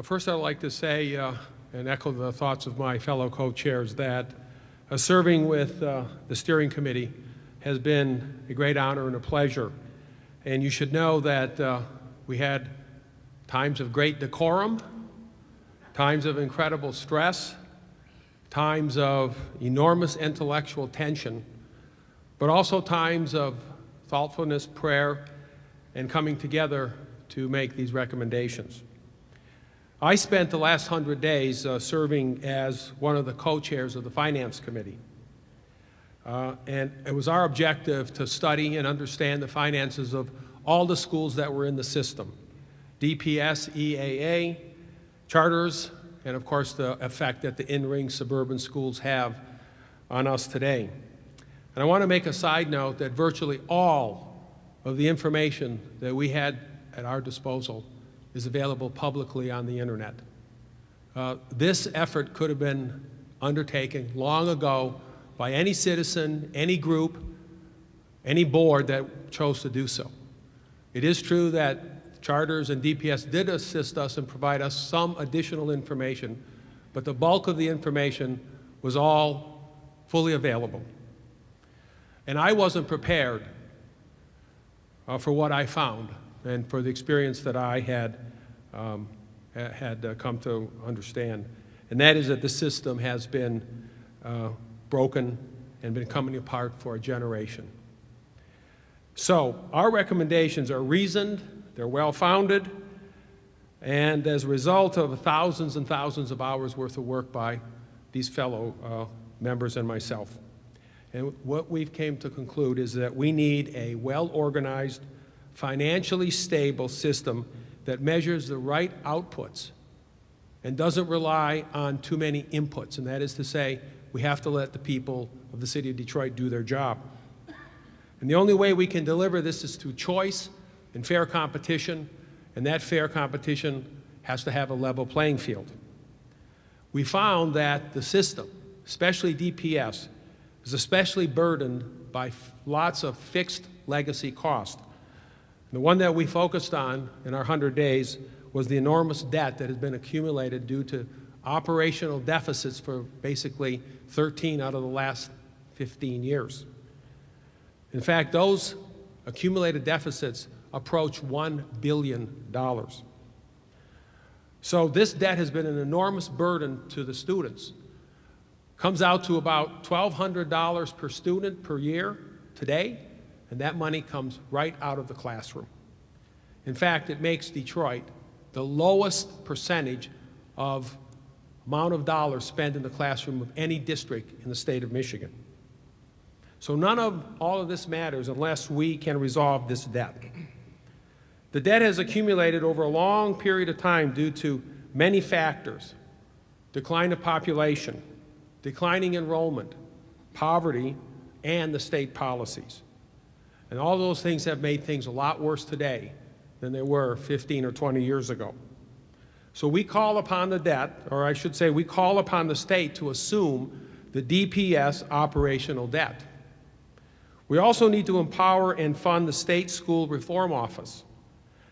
First, I'd like to say and echo the thoughts of my fellow co-chairs that serving with the steering committee has been a great honor and a pleasure. And you should know that we had times of great decorum, times of incredible stress, times of enormous intellectual tension, but also times of thoughtfulness, prayer, and coming together to make these recommendations. I spent the last 100 days serving as one of the co-chairs of the Finance Committee. And it was our objective to study and understand the finances of all the schools that were in the system, DPS, EAA, charters, and of course the effect that the in-ring suburban schools have on us today. And I want to make a side note that virtually all of the information that we had at our disposal is available publicly on the internet. This effort could have been undertaken long ago by any citizen, any group, any board that chose to do so. It is true that charters and DPS did assist us and provide us some additional information, but the bulk of the information was all fully available. And I wasn't prepared for what I found and for the experience that I had come to understand. And that is that the system has been broken and been coming apart for a generation. So our recommendations are reasoned, they're well-founded, and as a result of thousands and thousands of hours worth of work by these fellow members and myself. And what we've came to conclude is that we need a well-organized, financially stable system that measures the right outputs and doesn't rely on too many inputs. And that is to say, we have to let the people of the city of Detroit do their job. And the only way we can deliver this is through choice and fair competition, and that fair competition has to have a level playing field. We found that the system, especially DPS, is especially burdened by lots of fixed legacy cost. The one that we focused on in our 100 days was the enormous debt that has been accumulated due to operational deficits for basically 13 out of the last 15 years. In fact, those accumulated deficits approach $1 billion. So this debt has been an enormous burden to the students. Comes out to about $1,200 per student per year today, and that money comes right out of the classroom. In fact, it makes Detroit the lowest percentage of amount of dollars spent in the classroom of any district in the state of Michigan. So none of all of this matters unless we can resolve this debt. The debt has accumulated over a long period of time due to many factors: decline of population, declining enrollment, poverty, and the state policies. And all those things have made things a lot worse today than they were 15 or 20 years ago. So we call upon the debt, or I should say we call upon the state to assume the DPS operational debt. We also need to empower and fund the State School Reform Office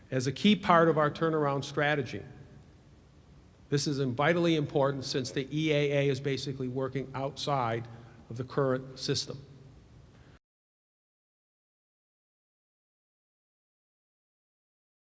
as a key part of our turnaround strategy. This is vitally important since the EAA is basically working outside of the current system.